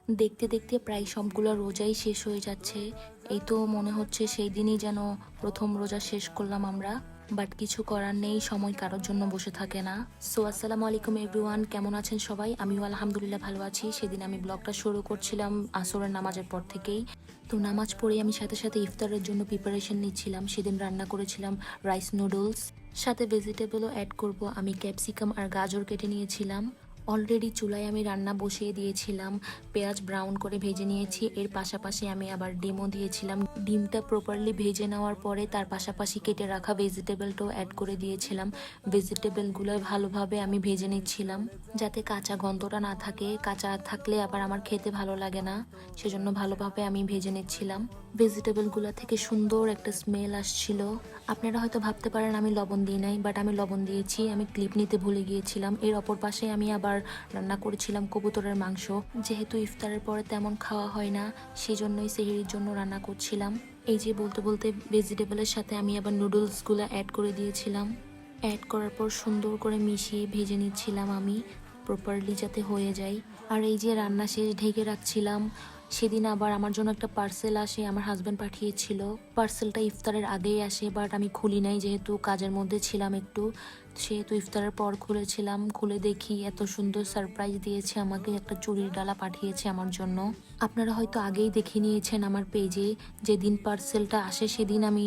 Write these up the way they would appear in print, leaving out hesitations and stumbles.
দেখতে দেখতে প্রায় সবগুলো রোজাই শেষ হয়ে যাচ্ছে। এই তো মনে হচ্ছে সেই দিনই যেন প্রথম রোজা শেষ করলাম আমরা। বাট কিছু করার নেই, সময় কারোর জন্য বসে থাকে না। সো আসসালামু আলাইকুম এভরিওয়ান, কেমন আছেন সবাই? আমিও আলহামদুলিল্লাহ ভালো আছি। সেদিন আমি ব্লগটা শুরু করছিলাম আসরের নামাজের পর থেকেই। তো নামাজ পড়ে আমি সাথে সাথে ইফতারের জন্য প্রিপারেশন নিচ্ছিলাম। সেদিন রান্না করেছিলাম রাইস নুডলস, সাথে ভেজিটেবলও অ্যাড করব। আমি ক্যাপসিকাম আর গাজর কেটে নিয়েছিলাম। অলরেডি চুলায় আমি রান্না বসিয়ে দিয়েছিলাম, পেঁয়াজ ব্রাউন করে ভেজে নিয়েছি। এর পাশাপাশি আমি আবার ডিমও দিয়েছিলাম। ডিমটা প্রপারলি ভেজে নেওয়ার পরে তার পাশাপাশি কেটে রাখা ভেজিটেবলটাও অ্যাড করে দিয়েছিলাম। ভেজিটেবলগুলো ভালোভাবে আমি ভেজে নিচ্ছিলাম যাতে কাঁচা গন্ধটা না থাকে। কাঁচা থাকলে আবার আমার খেতে ভালো লাগে না, সেজন্য ভালোভাবে আমি ভেজে নিচ্ছিলাম। ভেজিটেবলগুলো থেকে সুন্দর একটা স্মেল আসছিল। আপনারা হয়তো ভাবতে পারেন আমি লবণ দিই নাই, বাট আমি লবণ দিয়েছি। আমি ক্লিপ নিতে ভুলে গিয়েছিলাম। এর অপর পাশে আমি আবার রান্না করেছিলাম কবুতরের মাংস। যেহেতু ইফতারের পরে তেমন খাওয়া হয় না, সেজন্যই সেহরির জন্য রান্না করছিলাম। এই যে বলতে বলতে ভেজিটেবলের সাথে আমি আবার নুডলসগুলো অ্যাড করে দিয়েছিলাম। অ্যাড করার পর সুন্দর করে মিশিয়ে ভেজে নিচ্ছিলাম আমি, প্রপারলি যাতে হয়ে যায়। আর এই যে রান্না শেষ ঢেকে রাখছিলাম। সেদিন আবার আমার জন্য একটা পার্সেল আসে, আমার হাজব্যান্ড পাঠিয়েছিল। পার্সেলটা ইফতারের আগেই আসে, বাট আমি খুলি নাই যেহেতু কাজের মধ্যে ছিলাম একটু। সেহেতু ইফতারের পর খুলেছিলাম। খুলে দেখি এত সুন্দর সারপ্রাইজ দিয়েছে আমাকে, একটা চুড়ির ডালা পাঠিয়েছে আমার জন্য। আপনারা হয়তো আগেই দেখে নিয়েছেন আমার পেজে। যেদিন পার্সেলটা আসে সেদিন আমি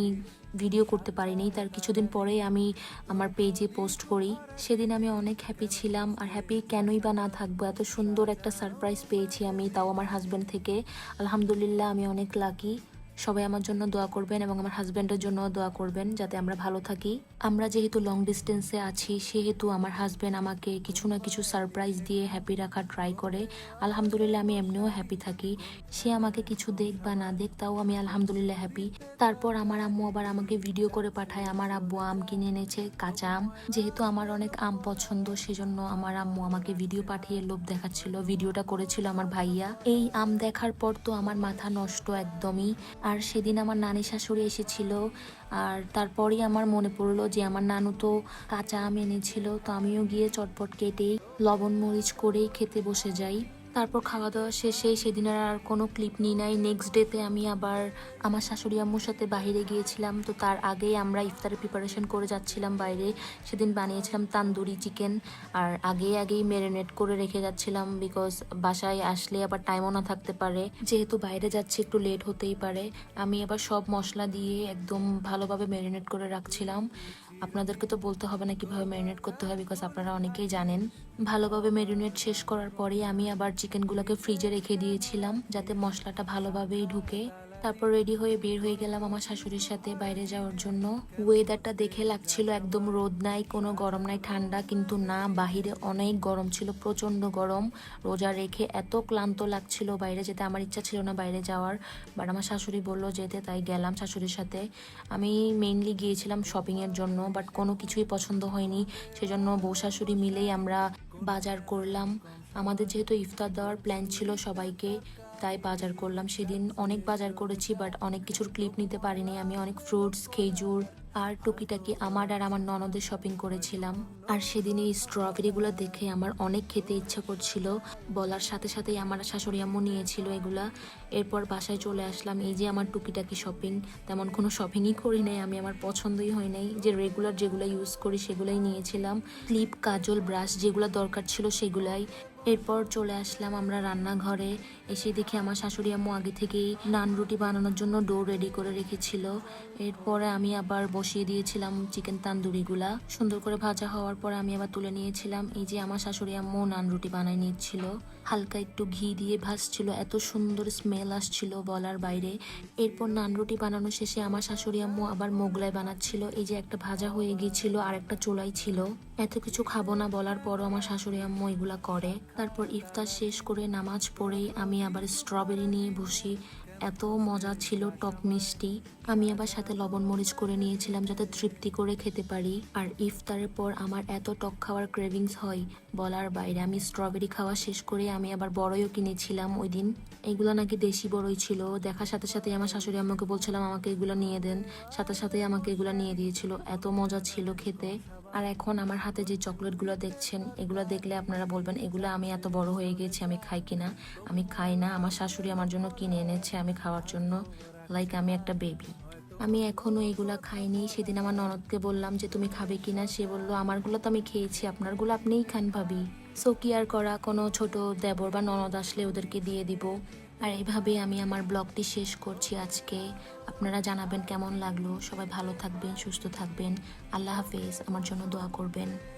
ভিডিও করতে পারিনি, তার কিছুদিন পরে আমি আমার পেজে পোস্ট করি। সেদিন আমি অনেক হ্যাপি ছিলাম। আর হ্যাপি কেনই বা না থাকবো, এত সুন্দর একটা সারপ্রাইজ পেয়েছি আমি, তাও আমার হাজব্যান্ড থেকে। আলহামদুলিল্লাহ, আমি অনেক লাকি। সবাই আমার জন্য দোয়া করবেন এবং আমার হাজব্যান্ডের জন্য দোয়া করবেন যাতে আমরা ভালো থাকি। আমরা যেহেতু লং ডিস্টেন্সে আছি, সেহেতু আমার হাজব্যান্ড আমাকে কিছু না কিছু সারপ্রাইজ দিয়ে হ্যাপি রাখার ট্রাই করে। আলহামদুলিল্লাহ, আমি এমনিও হ্যাপি থাকি। সে আমাকে কিছু দেখ বা না দেখ, তাও আমি আলহামদুলিল্লাহ হ্যাপি। তারপর আমার আম্মু আবার আমাকে ভিডিও করে পাঠায়। আমার আব্বু আম কিনে এনেছে, কাঁচা আম। যেহেতু আমার অনেক আম পছন্দ, সেজন্য আমার আম্মু আমাকে ভিডিও পাঠিয়ে লোভ দেখাচ্ছিল। ভিডিওটা করেছিল আমার ভাইয়া। এই আম দেখার পর তো আমার মাথা নষ্ট একদমই। আর সেদিন আমার নানি শাশুড়ি এসেছিল। আর তারপরই আমার মনে পড়লো যে আমার নানু তো কাঁচা আম এনেছিল, তো আমিও গিয়ে চটপট কেটেই লবণ মরিচ করেই খেতে বসে যাই। তারপর খাওয়া দাওয়া শেষে সেদিন আর কোনো ক্লিপ নিই নাই। নেক্সট ডেতে আমি আবার আমার শাশুড়ি আম্মুর সাথে বাইরে গিয়েছিলাম। তো তার আগেই আমরা ইফতারের প্রিপারেশন করে যাচ্ছিলাম বাইরে। সেদিন বানিয়েছিলাম তান্দুরি চিকেন। আর আগেই ম্যারিনেট করে রেখে যাচ্ছিলাম, বিকজ বাসায় আসলে আবার টাইমও না থাকতে পারে। যেহেতু বাইরে যাচ্ছি একটু লেট হতেই পারে। আমি আবার সব মশলা দিয়ে একদম ভালোভাবে ম্যারিনেট করে রাখছিলাম। আপনাদেরকে তো বলতে হবে না কিভাবে ম্যারিনেট করতে হয়, বিকজ আপনারা অনেকেই জানেন। ভালোভাবে ম্যারিনেট শেষ করার পরে আমি আবার চিকেনগুলোকে ফ্রিজে রেখে দিয়েছিলাম যাতে মশলাটা ভালোভাবেই ঢুকে। তারপর রেডি হয়ে বের হয়ে গেলাম আমার শাশুড়ির সাথে বাইরে যাওয়ার জন্য। ওয়েদারটা দেখে লাগছিল একদম রোদ নাই, কোনো গরম নাই, ঠান্ডা। কিন্তু না, বাহিরে অনেক গরম ছিল, প্রচন্ড গরম। রোজা রেখে এত ক্লান্ত লাগছিল, বাইরে যেতে আমার ইচ্ছা ছিল না বাইরে যাওয়ার। বাট আমার শাশুড়ি বললো যেতে, তাই গেলাম শাশুড়ির সাথে। আমি মেইনলি গিয়েছিলাম শপিংয়ের জন্য, বাট কোনো কিছুই পছন্দ হয়নি। সেজন্য বউ শাশুড়ি মিলেই আমরা বাজার করলাম। আমাদের যেহেতু ইফতার দেওয়ার প্ল্যান ছিল সবাইকে, তাই বাজার করলাম। সেদিন অনেক বাজার করেছি, বাট অনেক কিছুর ক্লিপ নিতে পারিনি। আমি অনেক ফ্রুটস, খেজুর আর টুকিটাকি আমার আর আমার ননদের শপিং করেছিলাম। আর সেদিন এই স্ট্রবেরিগুলো দেখে আমার অনেক খেতে ইচ্ছা করছিল। বলার সাথে সাথেই আমার শাশুড়ি আম্মু নিয়েছিল এগুলা। এরপর বাসায় চলে আসলাম। এই যে আমার টুকিটাকি শপিং, তেমন কোনো শপিংই করি নাই আমি, আমার পছন্দই হয় নাই। যে রেগুলার যেগুলো ইউজ করি সেগুলাই নিয়েছিলাম। ক্লিপ, কাজল, ব্রাশ যেগুলো দরকার ছিল সেগুলাই। এরপর চলে আসলাম আমরা রান্নাঘরে। এসে দেখি আমার শাশুড়ি আম্মু আগে থেকেই নান রুটি বানানোর জন্য ডো রেডি করে রেখেছিল। এরপরে আমি আবার বসিয়ে দিয়েছিলাম চিকেন তান্দুরিগুলা। সুন্দর করে ভাজা হওয়ার পরে আমি আবার তুলে নিয়েছিলাম। এই যে আমার শাশুড়ি আম্মু নান রুটি বানাই নিচ্ছিল, হালকা একটু ঘি দিয়ে ভাজছিল। এত সুন্দর স্মেল আসছিল বলার বাইরে। এরপর নান রুটি বানানো শেষে আমার শাশুড়ি আম্মু আবার মোগলাই বানাচ্ছিল। এই যে একটা ভাজা হয়ে গিয়েছিল আর একটা চুলাই ছিল। এত কিছু খাবো না বলার পরও আমার শাশুড়ি আম্মু এগুলা করে। তারপর ইফতার শেষ করে নামাজ পড়েই আমি আবার স্ট্রবেরি নিয়ে বসি। এত মজা ছিল, টক মিষ্টি। আমি আবার সাথে লবণ মরিচ করে নিয়েছিলাম যাতে তৃপ্তি করে খেতে পারি। আর ইফতারের পর আমার এত টক খাওয়ার ক্রেভিংস হয় বলার বাইরে। আমি স্ট্রবেরি খাওয়া শেষ করে আমি আবার বড়ইও কিনেছিলাম ওই দিন। এগুলো নাকি দেশি বড়ই ছিল। দেখার সাথে সাথে আমার শাশুড়ি আম্মুকে বলছিলাম আমাকে এগুলো নিয়ে দেন, সাথে সাথে আমাকে এগুলো নিয়ে দিয়েছিল। এত মজা ছিল খেতে। আর এখন আমার হাতে যে চকলেটগুলো দেখছেন, এগুলো দেখলে আপনারা বলবেন এগুলো আমি এত বড় হয়ে গেছি আমি খাই কিনা। আমি খাই না, আমার শাশুড়ি আমার জন্য কিনে এনেছে আমি খাওয়ার জন্য, লাইক আমি একটা বেবি। আমি এখনো এগুলা খাইনি। সেদিন আমার ননদকে বললাম যে তুমি খাবে কিনা, সে বলল আমারগুলো তো আমি খেয়েছি, আপনারগুলো আপনিই খান ভাবি। সো কি আর করা, কোনো ছোট দেবর বা ননদ আসলে ওদেরকে দিয়ে দিব। আর এইভাবে আমি আমার ব্লগটি শেষ করছি আজকে। আপনারা জানাবেন কেমন লাগলো। সবাই ভালো থাকবেন, সুস্থ থাকবেন। আল্লাহ হাফেজ। আমার জন্য দোয়া করবেন।